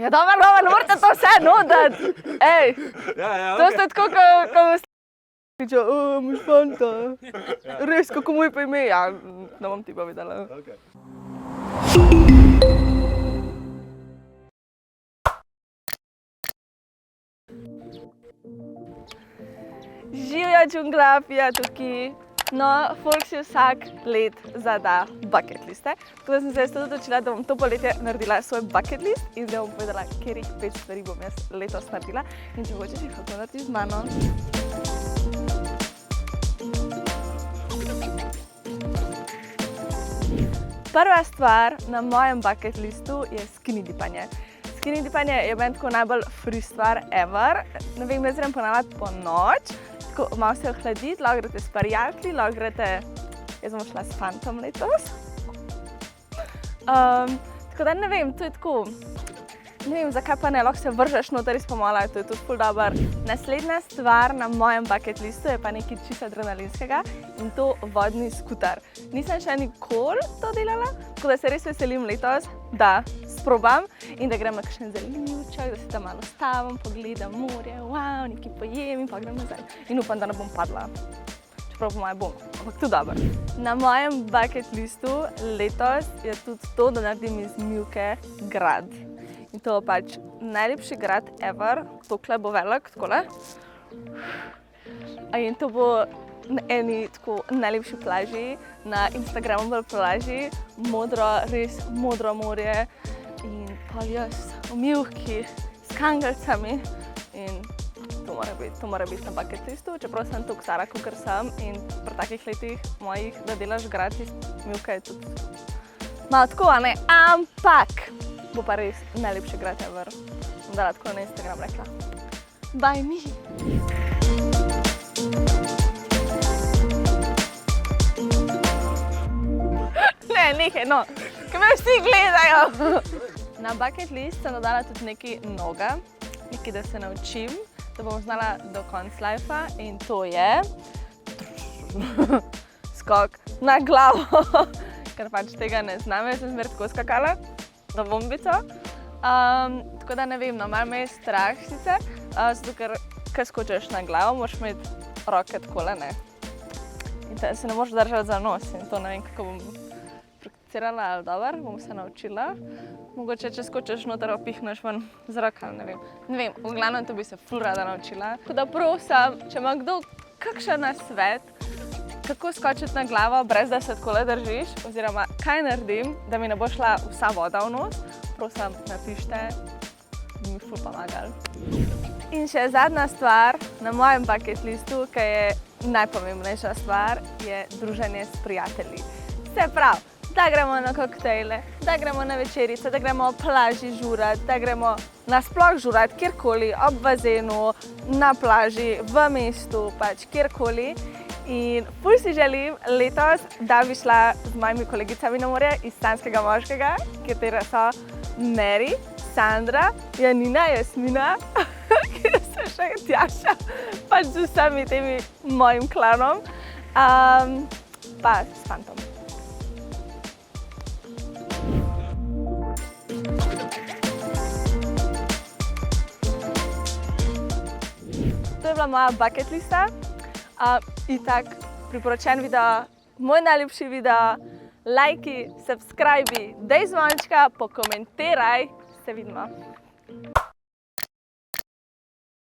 Ja, dobro, ne morate to vse nuditi. Ej, to ste tako, ko vas reče, imaš fanta. Res, kako mu je pa ime? Ja, ne bom ti pa videla. Živjo džunglafija tukaj. No, folk si vsak let zada bucket liste. Tako da sem se jaz tudi odločila, da bom to poletje naredila svoj bucket list in zdaj bom povedala, katerih 5 stvari bom jaz letos naredila in če hočeš jih lahko narediš z mano. Prva stvar na mojem bucket listu je skinny dipanje. Skinny dipanje je meni tako najbolj free stvar ever. Ne vem, jaz grem ponavljati po noč. Tako malo se ohladiti, lahko greste s prijatelji, lahko greste, jaz bom šla s fantom letos. Tako da ne vem, to je tako, ne vem, zakaj pa ne, lahko se vržeš noter iz pomola, to je tudi ful dober. Naslednja stvar na mojem bucket listu je pa nekaj čisto adrenalinskega in to vodni skuter. Nisem še nikoli to delala, tako da se res veselim letos, da sprobam in da grem na kakšen zalivček, da se tam malo stavim, pogledam morje, wow, nekaj pojem in pa grem nazaj. In upam, da ne bom padla. Čeprav po moje bom, ampak tudi dobro. Na mojem bucket listu letos je tudi to, da naredim iz Mivke grad. In to je pač najlepši grad ever, tokle bo velik, takole. In to bo na eni tako najlepši plaži, na Instagramovi plaži, modro, res modro morje in pol jaz v Mivki s kangalcami in to mora biti na bucket listu, čeprav sem toliko stara, kakor sem in pri takih letih mojih, da delaš grad iz Mivke je tudi malo tako, a ne, ampak bo pa res najlepši grad ever. Bom dala tako na Instagram rekla. By me! Ne, nekaj, no, kaj me vsi gledajo. Na bucket list sem dodala tudi nekaj novega, nekaj, da se naučim, da bom znala do konca lifea in to je skok na glavo, ker pač tega ne znam, jaz sem zmer tako skakala na bombico. Tako da ne vem, no, malo me je strah sicer, zato ker skočiš na glavo, moraš imeti roke takole, ne. In se ne moreš držati za nos in to ne vem, kako bom prakticirala ali dobro, bom se naučila. Mogoče, če skočiš noter, opihneš ven z roka, ne vem. Ne vem, v glavnem to bi se ful rada naučila. Tako da prosim, če ima kdo kakšen nasvet, kako skočiti na glavo, brez da se takole držiš, oziroma kaj naredim, da mi ne bo šla vsa voda v nos, prosim, napište, bi mi ful pomagali. In še zadnja stvar na mojem bucket listu, ki je najpomembnejša stvar, je druženje s prijatelji. Se pravi, da gremo na koktejle, da gremo na večerice, da gremo v plaži žurat, da gremo nasploh žurat, kjerkoli, ob bazenu, na plaži, v mestu, pač kjerkoli. In ful si želim letos, da bi šla z mojimi kolegicami na morje iz Sanjskega moškega, katere so Mary, Sandra, Janina, Jasmina, ki so še Tjaša, pač z vsemi temi mojim klanom, pa s fantom. To je bila moja bucket lista. Itak priporočen video, moj najljubši video, lajki, subscribi, daj zvončka, pokomentiraj, se vidimo.